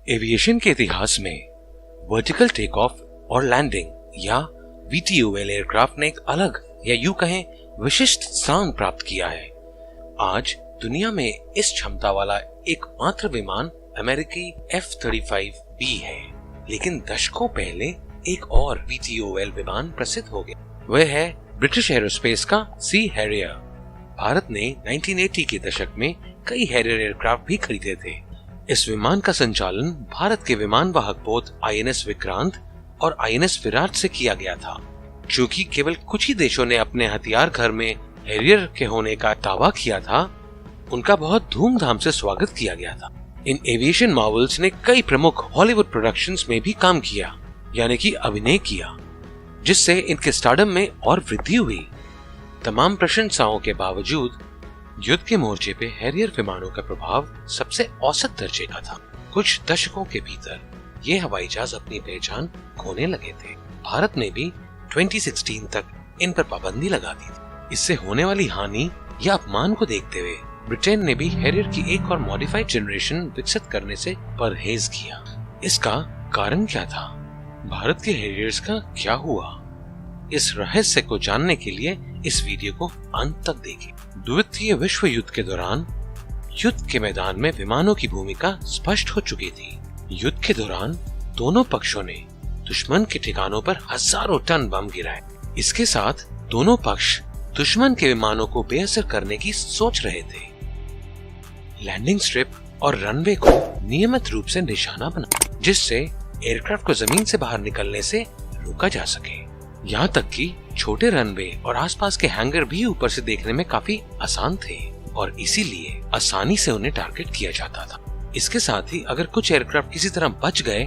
Aviation के इतिहास में वर्टिकल टेक ऑफ और लैंडिंग या VTOL एयरक्राफ्ट ने एक अलग या यूं कहें विशिष्ट स्थान प्राप्त किया है। आज दुनिया में इस क्षमता वाला एकमात्र विमान अमेरिकी F-35B है, लेकिन दशकों पहले एक और VTOL विमान प्रसिद्ध हो गया। वह है ब्रिटिश एरोस्पेस का सी हैरियर। भारत ने 1980 के दशक में कई हैरियर एयरक्राफ्ट भी खरीदे थे। इस विमान का संचालन भारत के विमान वाहक पोत INS विक्रांत और INS विराट से किया गया था। चूंकि केवल कुछ ही देशों ने अपने हथियार घर में हैरियर के होने का दावा किया था, उनका बहुत धूमधाम से स्वागत किया गया था। इन एविएशन मार्वल्स ने कई प्रमुख हॉलीवुड प्रोडक्शंस में भी काम किया, यानी कि अभिनय किया, जिससे इनके स्टारडम में और वृद्धि हुई। तमाम प्रशंसाओं के बावजूद युद्ध के मोर्चे पे हैरियर विमानों का प्रभाव सबसे औसत दर्जे का था। कुछ दशकों के भीतर ये हवाई जहाज अपनी पहचान खोने लगे थे। भारत ने भी 2016 तक इन पर पाबंदी लगा दी थी। इससे होने वाली हानि या अपमान को देखते हुए ब्रिटेन ने भी हैरियर की एक और मॉडिफाइड जनरेशन विकसित करने से परहेज किया। इसका कारण क्या था? भारत के हैरियर्स का क्या हुआ? इस रहस्य को जानने के लिए इस वीडियो को अंत तक देखें। द्वितीय विश्व युद्ध के दौरान युद्ध के मैदान में विमानों की भूमिका स्पष्ट हो चुकी थी। युद्ध के दौरान दोनों पक्षों ने दुश्मन के ठिकानों पर हजारों टन बम गिराए। इसके साथ दोनों पक्ष दुश्मन के विमानों को बेअसर करने की सोच रहे थे। लैंडिंग स्ट्रिप और रनवे को नियमित रूप से निशाना बना, जिससे एयरक्राफ्ट को जमीन से बाहर निकलने से रोका जा सके। यहाँ तक कि छोटे रनवे और आसपास के हैंगर भी ऊपर से देखने में काफी आसान थे और इसीलिए आसानी से उन्हें टारगेट किया जाता था। इसके साथ ही अगर कुछ एयरक्राफ्ट किसी तरह बच गए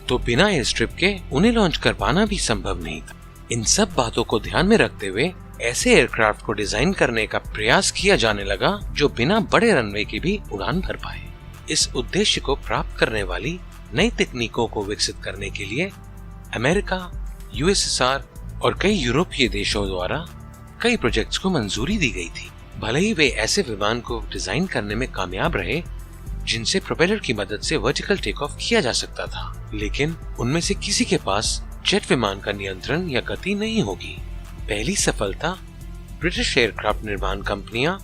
तो बिना एयर स्ट्रिप के उन्हें लॉन्च कर पाना भी संभव नहीं था। इन सब बातों को ध्यान में रखते हुए ऐसे एयरक्राफ्ट को डिजाइन करने का प्रयास किया जाने लगा जो बिना बड़े रनवे की भी उड़ान भर पाए। इस उद्देश्य को प्राप्त करने वाली नई तकनीकों को विकसित करने के लिए अमेरिका, USSR और कई यूरोपीय देशों द्वारा कई प्रोजेक्ट्स को मंजूरी दी गई थी। भले ही वे ऐसे विमान को डिजाइन करने में कामयाब रहे जिनसे प्रोपेलर की मदद से वर्टिकल टेक ऑफ किया जा सकता था, लेकिन उनमें से किसी के पास जेट विमान का नियंत्रण या गति नहीं होगी। पहली सफलता ब्रिटिश एयरक्राफ्ट निर्माण कंपनियां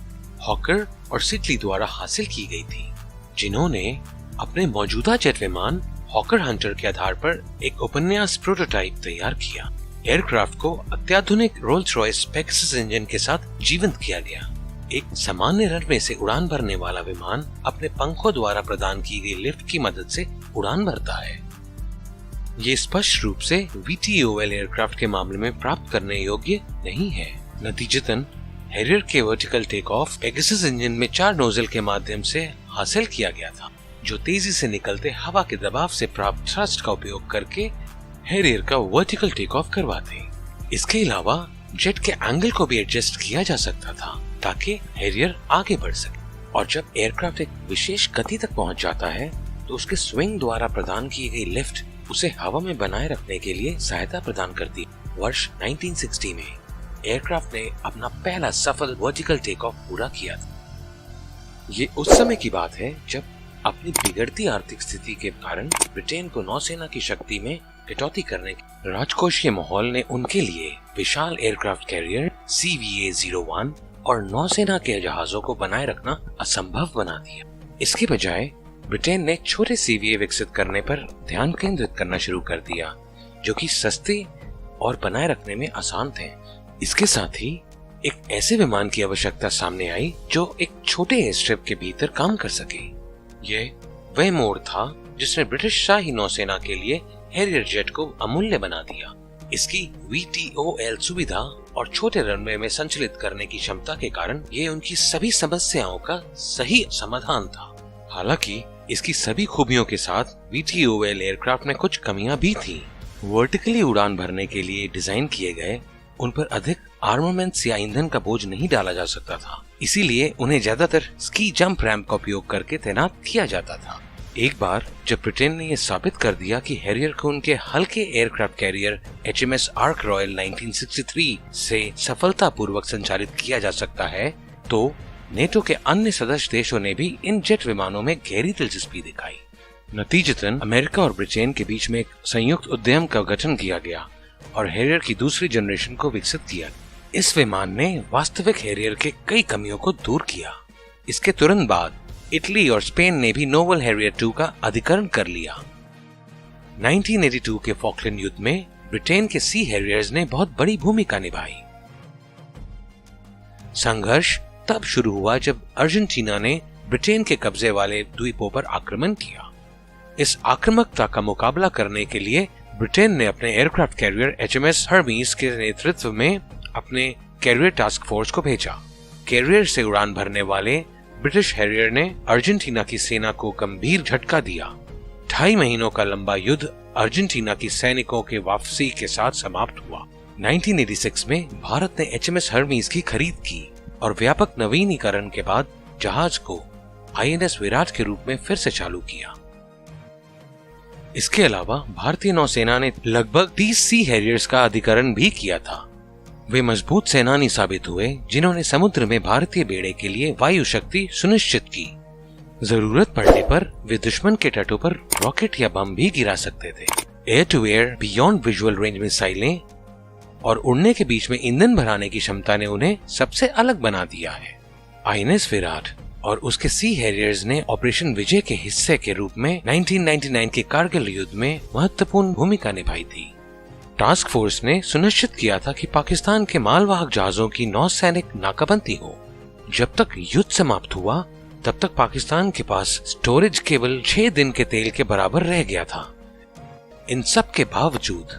हॉकर और सिडली द्वारा हासिल की गई थी, जिन्होंने अपने मौजूदा जेट विमान हॉकर हंटर के आधार पर एक उपन्यास प्रोटोटाइप तैयार किया। एयरक्राफ्ट को अत्याधुनिक रोल्स रॉयस पेगासस इंजन के साथ जीवंत किया गया। एक सामान्य रनवे से उड़ान भरने वाला विमान अपने पंखों द्वारा प्रदान की गई लिफ्ट की मदद से उड़ान भरता है। ये स्पष्ट रूप से VTOL एयरक्राफ्ट के मामले में प्राप्त करने योग्य नहीं है। नतीजतन हैरियर के vertical take off Pegasus engine में 4 नोजल के माध्यम से हासिल किया गया था, जो तेजी से निकलते हवा के दबाव से प्राप्त थ्रस्ट का उपयोग करके हैरियर का वर्टिकल टेक ऑफ करवाते। इसके अलावा जेट के एंगल को भी एडजस्ट किया जा सकता था ताकि हैरियर आगे बढ़ सके, और जब एयरक्राफ्ट एक विशेष गति तक पहुंच जाता है तो उसके स्विंग द्वारा प्रदान की गई लिफ्ट उसे हवा में बनाए रखने के लिए सहायता प्रदान करती है। वर्ष 1960 में एयरक्राफ्ट ने अपना पहला सफल वर्टिकल टेक ऑफ पूरा किया था। ये उस समय की बात है जब अपनी बिगड़ती आर्थिक स्थिति के कारण ब्रिटेन को नौसेना की शक्ति में कटौती करने के राजकोषीय माहौल ने उनके लिए विशाल एयरक्राफ्ट कैरियर CVA-01 और नौसेना के जहाजों को बनाए रखना असंभव बना दिया। इसके बजाय ब्रिटेन ने छोटे CVA विकसित करने पर ध्यान केंद्रित करना शुरू कर दिया, जो कि सस्ते और बनाए रखने में आसान थे। इसके साथ ही एक ऐसे विमान की आवश्यकता सामने आई जो एक छोटे एयर स्ट्रिप के भीतर काम कर सके। यह वह मोड़ था जिसने ब्रिटिश शाही नौसेना के लिए हैरियर जेट को अमूल्य बना दिया। इसकी VTOL सुविधा और छोटे रनवे में संचालित करने की क्षमता के कारण ये उनकी सभी समस्याओं का सही समाधान था। हालांकि इसकी सभी खूबियों के साथ VTOL एयरक्राफ्ट में कुछ कमियां भी थी। वर्टिकली उड़ान भरने के लिए डिजाइन किए गए उन पर अधिक आर्मामेंट्स या ईंधन का बोझ नहीं डाला जा सकता था, इसीलिए उन्हें ज्यादातर स्की जंप रैंप का उपयोग करके तैनात किया जाता था। एक बार जब ब्रिटेन ने यह साबित कर दिया कि हैरियर को उनके हल्के aircraft carrier HMS Ark Royal 1963 से सफलतापूर्वक संचालित किया जा सकता है, तो नेटो के अन्य सदस्य देशों ने भी इन जेट विमानों में गहरी दिलचस्पी दिखाई। नतीजतन अमेरिका और ब्रिटेन के बीच में एक संयुक्त उद्यम का गठन किया गया और हैरियर की दूसरी जनरेशन को विकसित किया। इस विमान ने वास्तविक हैरियर के कई कमियों को दूर किया। इसके तुरंत बाद इटली और स्पेन ने भी नोवल हैरियर 2 का अधिग्रहण कर लिया। 1982 के फॉकलैंड युद्ध में ब्रिटेन के सी हैरियर्स ने बहुत बड़ी भूमिका निभाई। संघर्ष तब शुरू हुआ जब अर्जेंटीना ने ब्रिटेन के कब्जे वाले द्वीपों पर आक्रमण किया। इस आक्रामकता का मुकाबला करने के लिए ब्रिटेन ने अपने एयरक्राफ्ट कैरियर HMS हर्मीज के नेतृत्व में अपने कैरियर टास्क फोर्स को भेजा। कैरियर से उड़ान भरने वाले ब्रिटिश हैरियर ने अर्जेंटीना की सेना को गंभीर झटका दिया। 2.5 महीनों का लंबा युद्ध अर्जेंटीना की सैनिकों के वापसी के साथ समाप्त हुआ। 1986 में भारत ने HMS हर्मीज की खरीद की और व्यापक नवीनीकरण के बाद जहाज को INS विराट के रूप में फिर से चालू किया। इसके अलावा भारतीय नौसेना ने लगभग 30 सी हैरियर्स का अधिग्रहण भी किया था। वे मजबूत सेनानी साबित हुए जिन्होंने समुद्र में भारतीय बेड़े के लिए वायु शक्ति सुनिश्चित की। जरूरत पड़ने पर वे दुश्मन के तटों पर रॉकेट या बम भी गिरा सकते थे। Air to air beyond visual range मिसाइलें और उड़ने के बीच में ईंधन भराने की क्षमता ने उन्हें सबसे अलग बना दिया है। INS विराट और उसके सी हैरियर्स ने ऑपरेशन विजय के हिस्से के रूप में 1999 के कारगिल युद्ध में महत्वपूर्ण भूमिका निभाई थी। टास्क फोर्स ने सुनिश्चित किया था कि पाकिस्तान के मालवाहक जहाजों की नौसैनिक नाकाबंदी हो। जब तक युद्ध समाप्त हुआ तब तक पाकिस्तान के पास स्टोरेज केवल 6 दिन के तेल के बराबर रह गया था। इन सब के बावजूद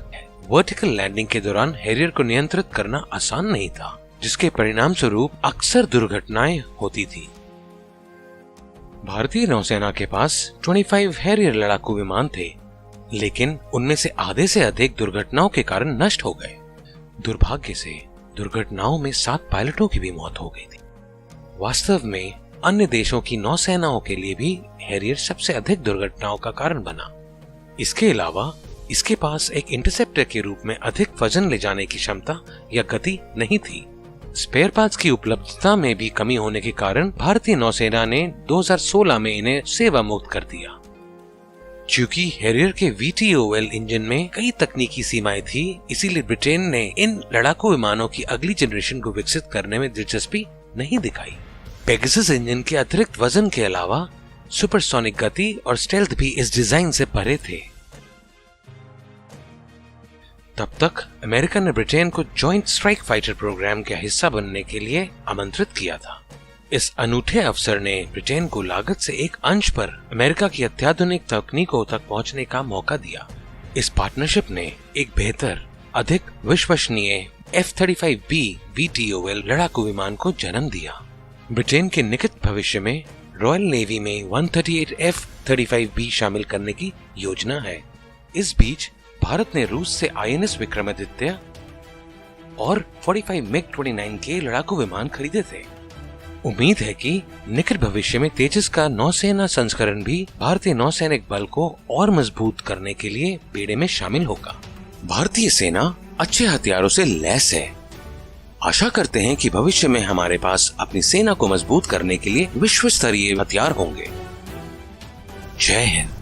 वर्टिकल लैंडिंग के दौरान हैरियर को नियंत्रित करना आसान नहीं था, जिसके परिणाम स्वरूप अक्सर दुर्घटनाएं होती थी। भारतीय नौसेना के पास 25 हैरियर लड़ाकू विमान थे, लेकिन उनमें से आधे से अधिक दुर्घटनाओं के कारण नष्ट हो गए। दुर्भाग्य से दुर्घटनाओं में 7 पायलटों की भी मौत हो गई थी। वास्तव में अन्य देशों की नौसेनाओं के लिए भी हैरियर सबसे अधिक दुर्घटनाओं का कारण बना। इसके अलावा इसके पास एक इंटरसेप्टर के रूप में अधिक वजन ले जाने की क्षमता या गति नहीं थी। स्पेयर पार्ट्स की उपलब्धता में भी कमी होने के कारण भारतीय नौसेना ने 2016 में इन्हें सेवा मुक्त कर दिया। चूंकि हैरियर के VTOL इंजन में कई तकनीकी सीमाएं थी, इसीलिए ब्रिटेन ने इन लड़ाकू विमानों की अगली जनरेशन को विकसित करने में दिलचस्पी नहीं दिखाई। पेगासस इंजन के अतिरिक्त वजन के अलावा सुपरसोनिक गति और स्टेल्थ भी इस डिजाइन से परे थे। तब तक अमेरिका ने ब्रिटेन को जॉइंट स्ट्राइक फाइटर प्रोग्राम का हिस्सा बनने के लिए आमंत्रित किया था। इस अनूठे अवसर ने ब्रिटेन को लागत से एक अंश पर अमेरिका की अत्याधुनिक तकनीकों तक पहुंचने का मौका दिया। इस पार्टनरशिप ने एक बेहतर, अधिक विश्वसनीय F-35B VTOL लड़ाकू विमान को जन्म दिया। ब्रिटेन के निकट भविष्य में रॉयल नेवी में 138 F-35B शामिल करने की योजना है। इस बीच भारत ने रूस से INS विक्रमादित्य और 45 MiG-29 के लड़ाकू विमान खरीदे थे। उम्मीद है कि निकट भविष्य में तेजस का नौसेना संस्करण भी भारतीय नौसैनिक बल को और मजबूत करने के लिए बेड़े में शामिल होगा। भारतीय सेना अच्छे हथियारों से लैस है। आशा करते हैं कि भविष्य में हमारे पास अपनी सेना को मजबूत करने के लिए विश्व स्तरीय हथियार होंगे। जय हिंद।